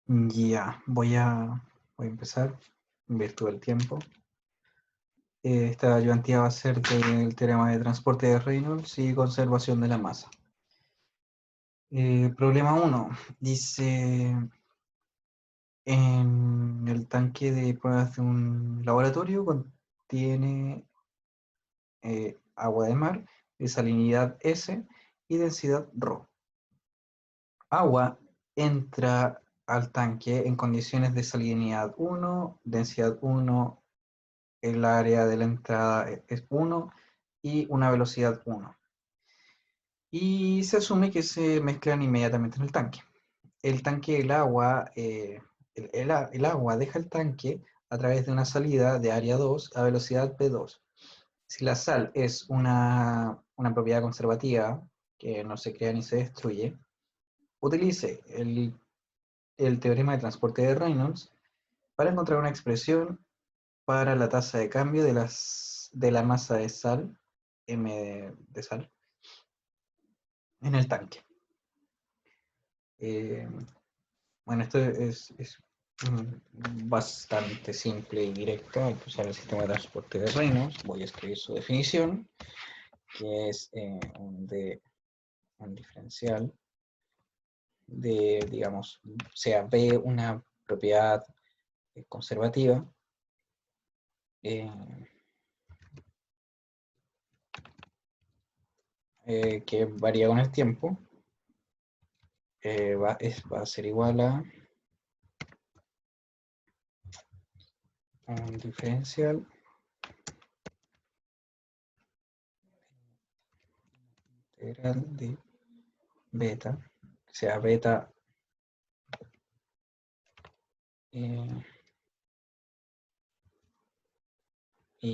Ya, voy a empezar en virtud del tiempo. Esta ayudantía va a ser del teorema de transporte de Reynolds y conservación de la masa. Problema 1. Dice, en el tanque de pruebas de un laboratorio contiene agua de mar de salinidad S y densidad ρ. Agua entra al tanque en condiciones de salinidad 1, densidad 1, el área de la entrada es 1 y una velocidad 1. Y se asume que se mezclan inmediatamente en el tanque. El tanque, el agua, el agua deja el tanque a través de una salida de área 2 a velocidad P2. Si la sal es una propiedad conservativa que no se crea ni se destruye, utilice el teorema de transporte de Reynolds para encontrar una expresión para la tasa de cambio de la masa de sal, M de sal, en el tanque. Eh, bueno, esto es bastante simple y directo. Hay que usar el sistema de transporte de Reynolds. Voy a escribir su definición, que es un diferencial de, digamos, sea B una propiedad conservativa, que varía con el tiempo, va a ser igual a un diferencial integral de beta, o sea, beta y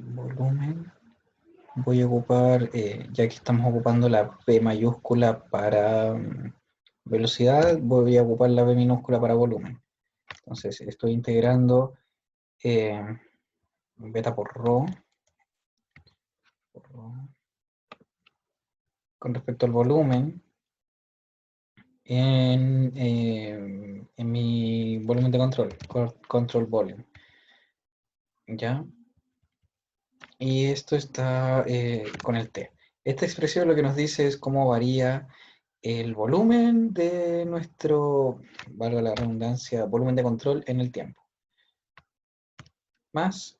volumen. Voy a ocupar, ya que estamos ocupando la B mayúscula para velocidad, voy a ocupar la B minúscula para volumen. Entonces estoy integrando beta por rho con respecto al volumen en mi volumen de control, control volume. ¿Ya? Y esto está con el T. Esta expresión lo que nos dice es cómo varía el volumen de nuestro, valga la redundancia, volumen de control en el tiempo. Más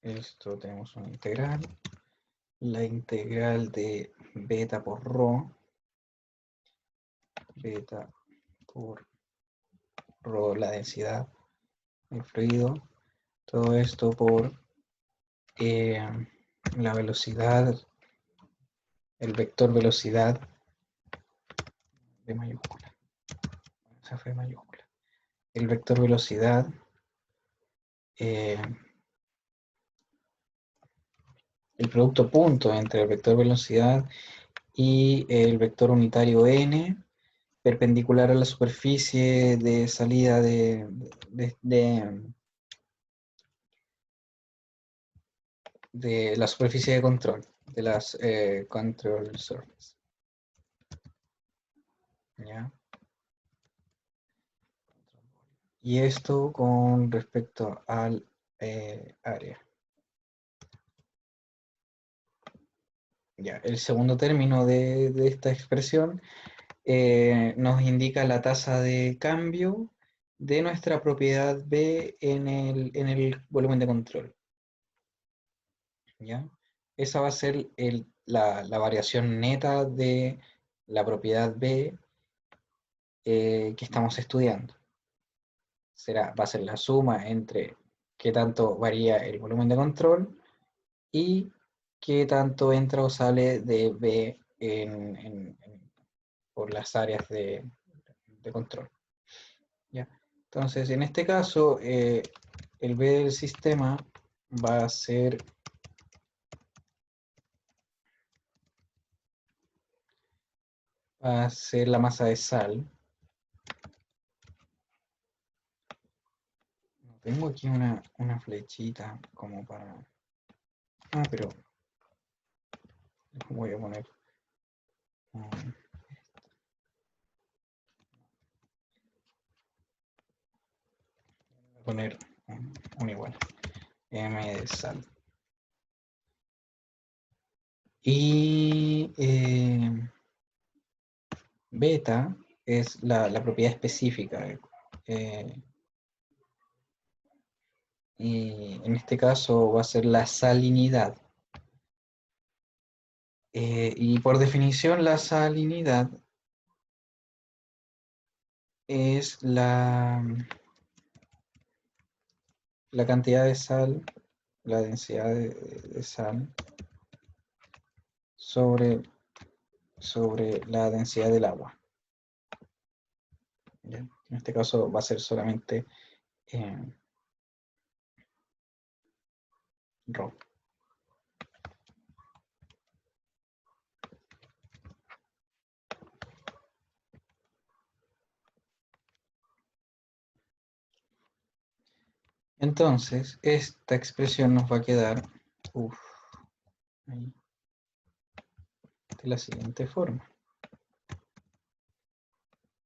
esto tenemos una integral, la integral de beta por rho, beta por rho, la densidad del fluido, todo esto por la velocidad, el vector velocidad de mayúscula, esa fue mayúscula, el vector velocidad el producto punto entre el vector velocidad y el vector unitario n perpendicular a la superficie de salida de la superficie de control, de las control surface. ¿Ya? Y esto con respecto al área. Ya, el segundo término de esta expresión nos indica la tasa de cambio de nuestra propiedad B en el volumen de control. ¿Ya? Esa va a ser la variación neta de la propiedad B que estamos estudiando. Va a ser la suma entre qué tanto varía el volumen de control y qué tanto entra o sale de B por las áreas de control. ¿Ya? Entonces, en este caso, el B del sistema va a ser la masa de sal. Tengo aquí una flechita como para... Ah, pero voy a poner Voy a poner un igual, m de sal. Y beta es la propiedad específica. Y en este caso va a ser la salinidad. Y por definición la salinidad es la cantidad de sal, la densidad de sal sobre la densidad del agua. ¿Ya? En este caso va a ser solamente ρ. Entonces, esta expresión nos va a quedar ahí, de la siguiente forma.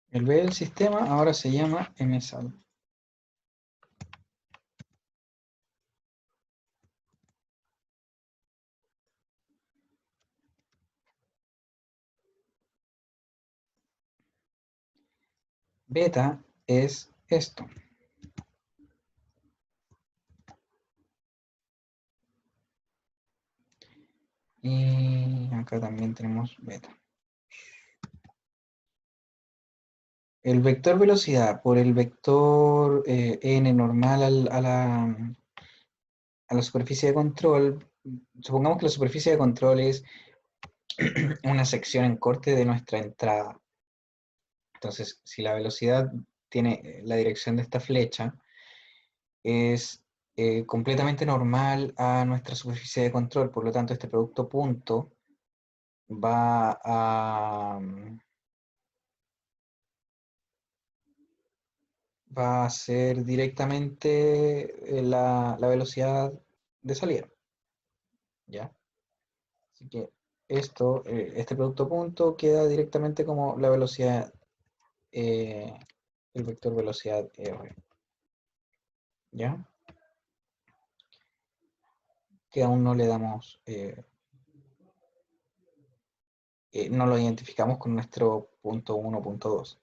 El B del sistema ahora se llama msal. Beta es esto. Y acá también tenemos beta. El vector velocidad por el vector n normal a la superficie de control. Supongamos que la superficie de control es una sección en corte de nuestra entrada. Entonces, si la velocidad tiene la dirección de esta flecha, es completamente normal a nuestra superficie de control. Por lo tanto, este producto punto va a ser directamente la velocidad de salida. ¿Ya? Así que este producto punto queda directamente como la velocidad, el vector velocidad R. ¿Ya? Que aún no le damos, no lo identificamos con nuestro punto 1, punto 2.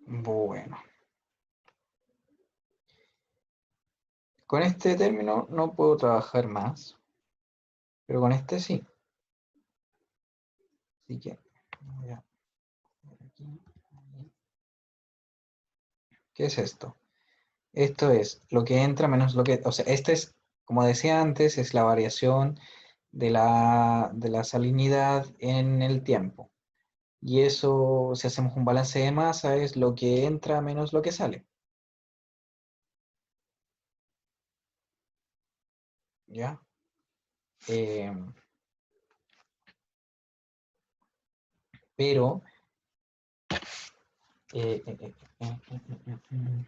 Bueno, con este término no puedo trabajar más, pero con este sí. Así que voy a poner aquí, ahí. ¿Qué es esto? Esto es lo que entra menos lo que, o sea, este es, como decía antes, es la variación de la salinidad en el tiempo. Y eso, si hacemos un balance de masa, es lo que entra menos lo que sale. ¿Ya? Eh, pero, eh, eh, eh, eh, eh, eh,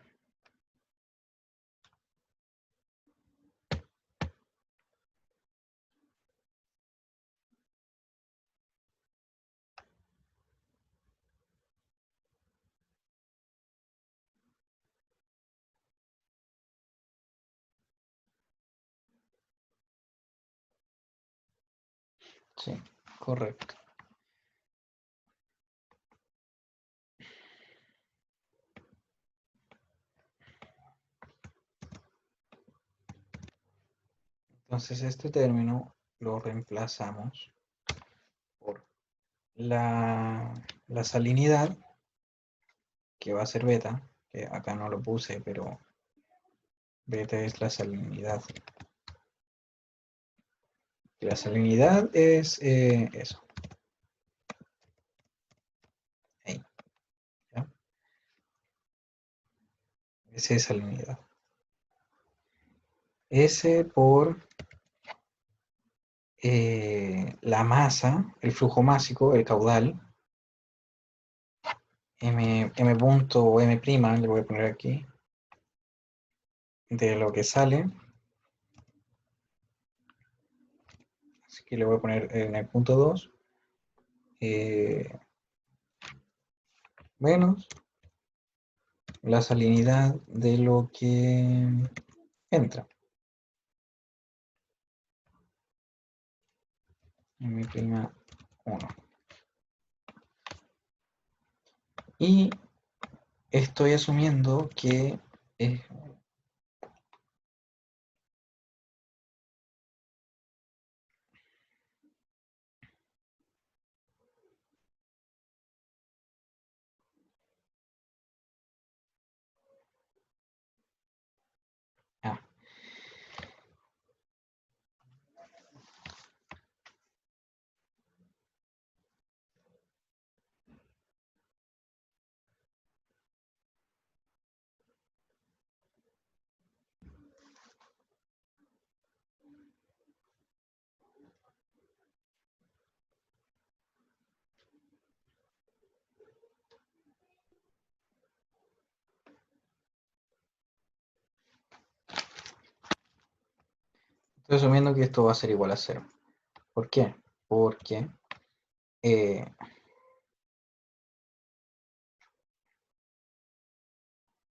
sí, correcto. Entonces este término lo reemplazamos por la salinidad, que va a ser beta, que acá no lo puse, pero beta es la salinidad. Y la salinidad es eso. Ahí, ¿ya? Esa es salinidad. S por la masa, el flujo másico, el caudal, m punto o m prima, le voy a poner aquí, de lo que sale. Así que le voy a poner en el punto 2, menos la salinidad de lo que entra. M prima 1. Y estoy asumiendo que ah, estoy asumiendo que esto va a ser igual a 0. ¿Por qué? Porque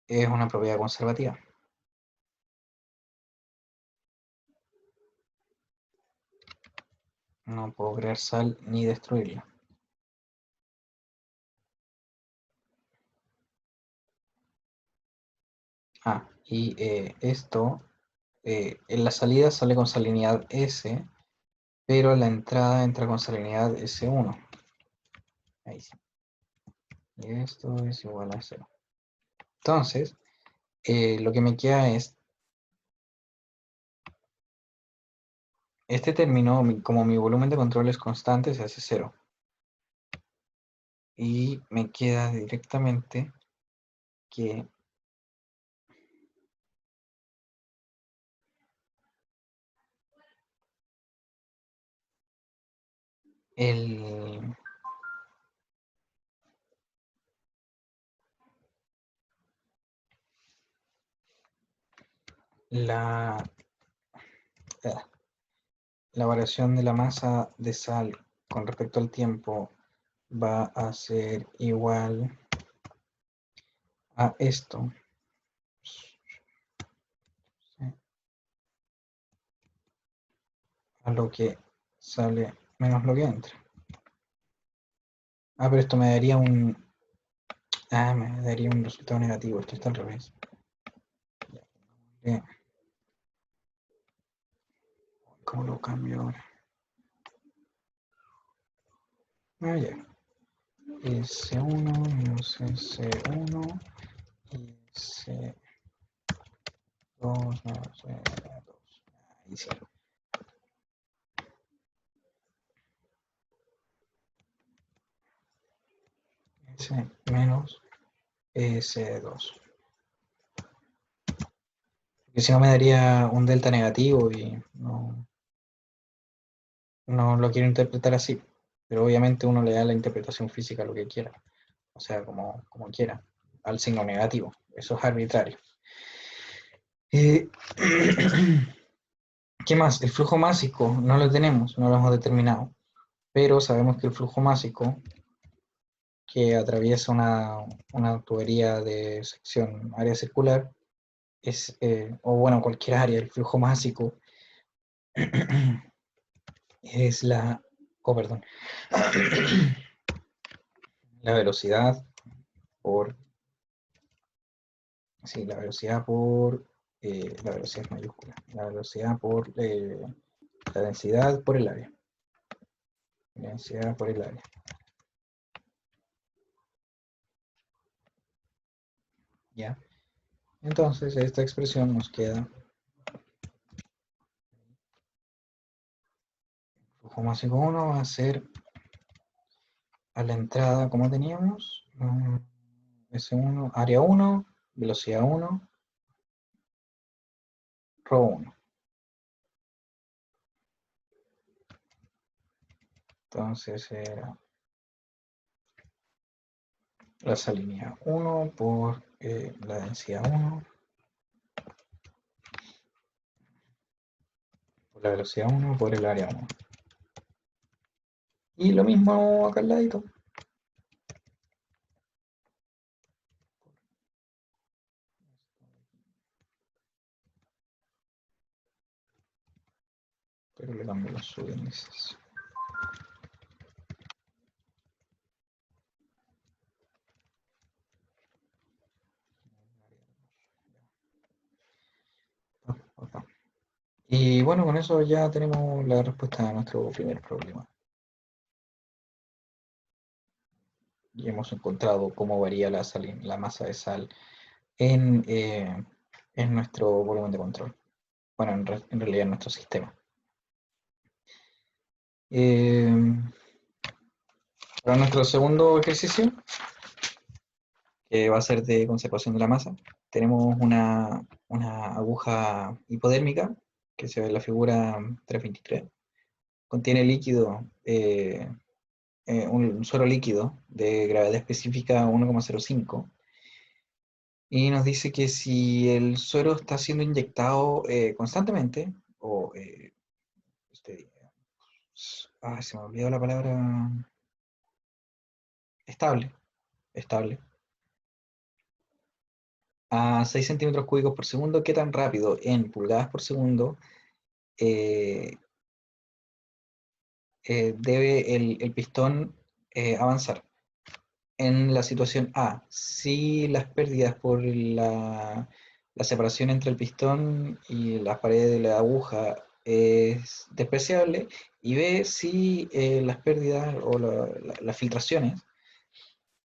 es una propiedad conservativa. No puedo crear sal ni destruirla. Y esto, en la salida sale con salinidad S, pero la entrada entra con salinidad S1. Ahí sí. Y esto es igual a 0. Entonces, lo que me queda es este término, como mi volumen de control es constante, se hace 0. Y me queda directamente que el, la, la variación de la masa de sal con respecto al tiempo va a ser igual a esto, ¿sí? A lo que sale menos lo que entra. Pero esto me daría un resultado negativo. Esto está al revés. Bien. ¿Cómo lo cambio ahora? Ya. S1 menos S1 y S2 menos S2. Ahí sí. S menos S2. Porque si no me daría un delta negativo y no lo quiero interpretar así. Pero obviamente uno le da la interpretación física a lo que quiera. O sea, como quiera. Al signo negativo. Eso es arbitrario. ¿Qué más? El flujo másico no lo tenemos, no lo hemos determinado. Pero sabemos que el flujo másico que atraviesa una tubería de sección área circular es, o bueno, cualquier área, el flujo másico es perdón, la velocidad por, sí, la velocidad es mayúscula, la velocidad por la densidad por el área, densidad por el área, ¿ya? Entonces, esta expresión nos queda flujo másico 1 va a ser a la entrada, como teníamos, S1, área 1, velocidad 1, ρ 1. Entonces era la salinidad 1 por la densidad 1 por la velocidad 1 por el área 1. Y lo mismo acá al ladito. Pero le cambio los subíndices. Acá. Y bueno, con eso ya tenemos la respuesta a nuestro primer problema. Y hemos encontrado cómo varía la masa de sal en nuestro volumen de control. Bueno, en realidad en nuestro sistema. Para nuestro segundo ejercicio, que va a ser de conservación de la masa, tenemos una aguja hipodérmica, que se ve en la figura 323. Contiene líquido, un suero líquido de gravedad específica 1,05. Y nos dice que si el suero está siendo inyectado constantemente, o se me olvidó la palabra, estable, estable, a 6 centímetros cúbicos por segundo, ¿qué tan rápido en pulgadas por segundo eh, debe el pistón avanzar? En la situación A, si las pérdidas por la separación entre el pistón y las paredes de la aguja es despreciable, y B, si las pérdidas o las filtraciones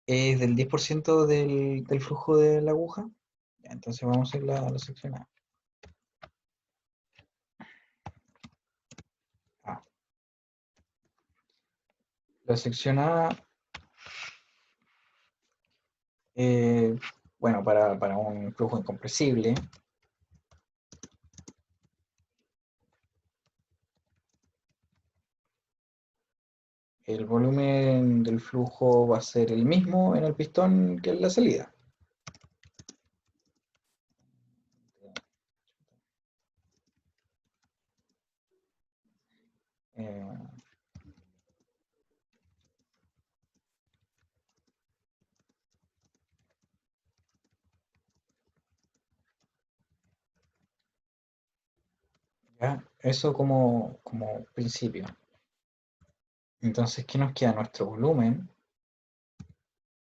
es del 10% del flujo de la aguja. Ya, entonces vamos a ir a la sección A. A. La sección A, eh, bueno, para un flujo incompresible, el volumen del flujo va a ser el mismo en el pistón que en la salida. Eh, ¿Ya? Eso como principio. Entonces, ¿qué nos queda? Nuestro volumen,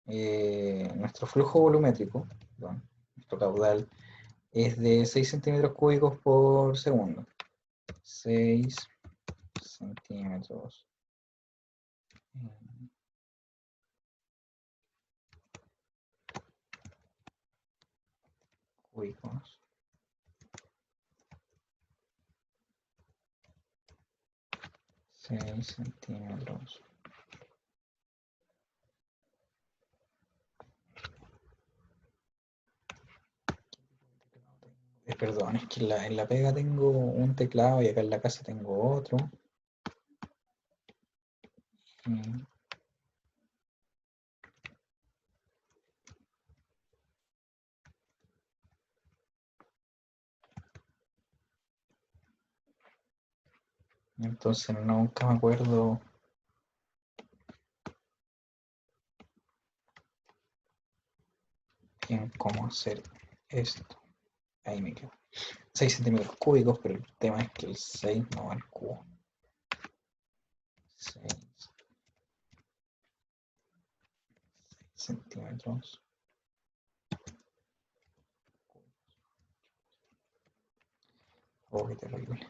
nuestro flujo volumétrico, perdón, nuestro caudal, es de 6 centímetros cúbicos por segundo. 6 centímetros cúbicos. 6 centímetros. Perdón, es que en la pega tengo un teclado y acá en la casa tengo otro. Mm, Entonces nunca me acuerdo bien cómo hacer esto. Ahí me quedo. 6 centímetros cúbicos, pero el tema es que el 6 no va al cubo. 6 centímetros. Oh, qué terrible.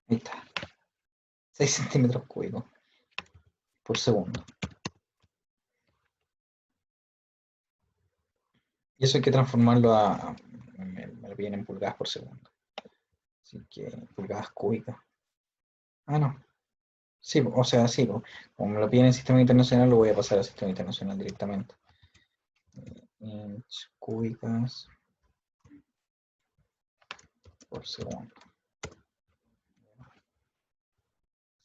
Ahí está. 6 centímetros cúbicos por segundo. Y eso hay que transformarlo me lo piden en pulgadas por segundo. Así que pulgadas cúbicas. Ah, no. Sí, o sea, sí, como me lo piden en sistema internacional, lo voy a pasar al sistema internacional directamente. Inch cúbicas por segundo.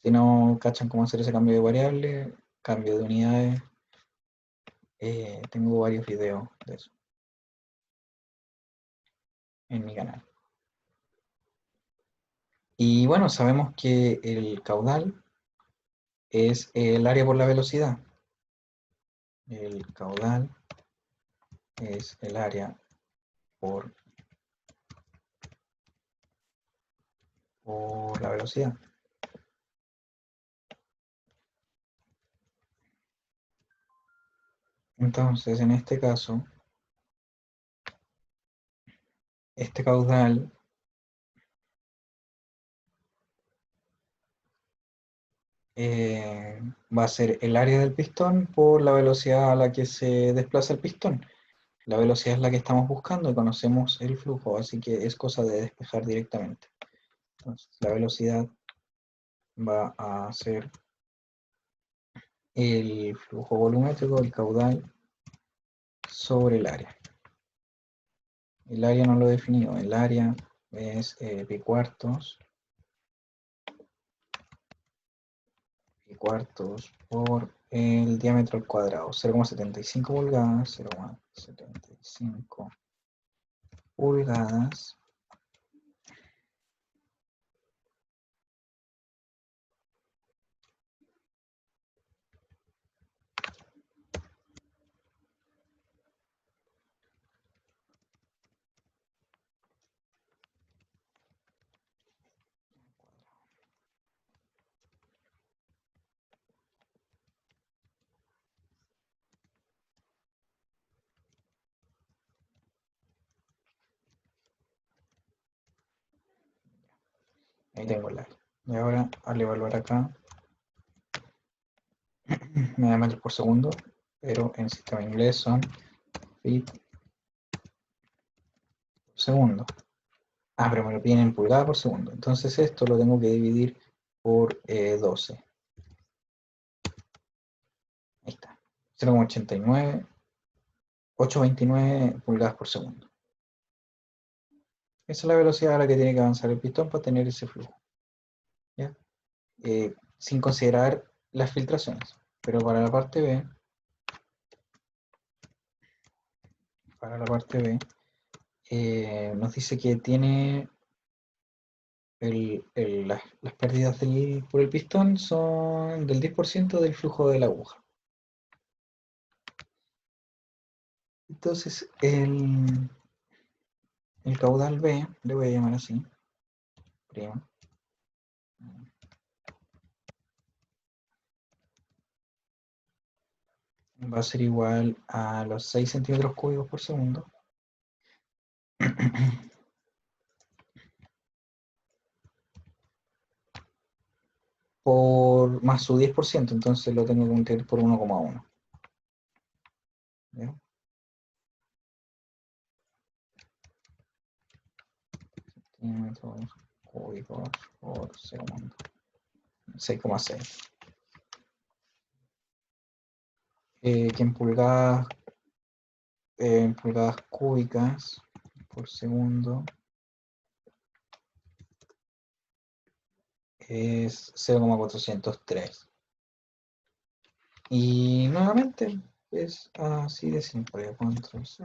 Si no cachan cómo hacer ese cambio de variable, cambio de unidades, tengo varios videos de eso en mi canal. Y bueno, sabemos que el caudal es el área por la velocidad. El caudal es el área por la velocidad. Entonces, en este caso, este caudal va a ser el área del pistón por la velocidad a la que se desplaza el pistón. La velocidad es la que estamos buscando y conocemos el flujo, así que es cosa de despejar directamente. Entonces, la velocidad va a ser el flujo volumétrico, el caudal, sobre el área. El área no lo he definido, el área es pi cuartos por el diámetro al cuadrado, 0,75 pulgadas, 0,75 pulgadas ahí tengo el área. Y ahora al evaluar acá, me da metros por segundo, pero en sistema inglés son feet por segundo. Ah, pero me lo piden en pulgada por segundo. Entonces esto lo tengo que dividir por 12. Ahí está. 0,89, 829 pulgadas por segundo. Esa es la velocidad a la que tiene que avanzar el pistón para tener ese flujo. ¿Ya? Sin considerar las filtraciones. Pero para la parte B, nos dice que tiene las pérdidas por el pistón son del 10% del flujo de la aguja. Entonces, el caudal B, le voy a llamar así, prima, va a ser igual a los 6 centímetros cúbicos por segundo. Por más su 10%, entonces lo tengo que multiplicar por 1,1. ¿Ya? Centímetros cúbicos por segundo. 6,6. Que en pulgadas cúbicas por segundo es 0,403. Y nuevamente es así de simple. Control C,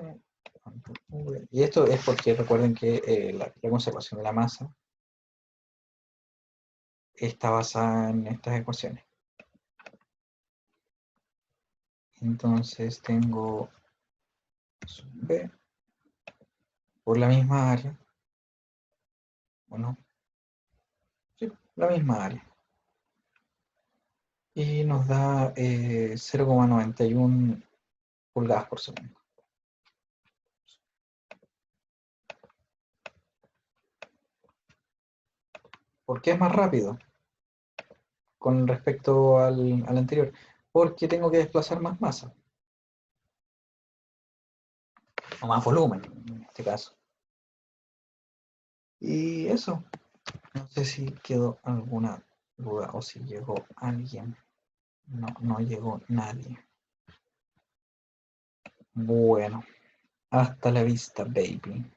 Control V. Y esto es porque recuerden que la conservación de la masa está basada en estas ecuaciones. Entonces tengo sub B por la misma área. Bueno, sí, la misma área. Y nos da 0,91 pulgadas por segundo. ¿Por qué es más rápido con respecto al anterior? Porque tengo que desplazar más masa. O más volumen, en este caso. Y eso. No sé si quedó alguna duda o si llegó alguien. No, no llegó nadie. Bueno, hasta la vista, baby.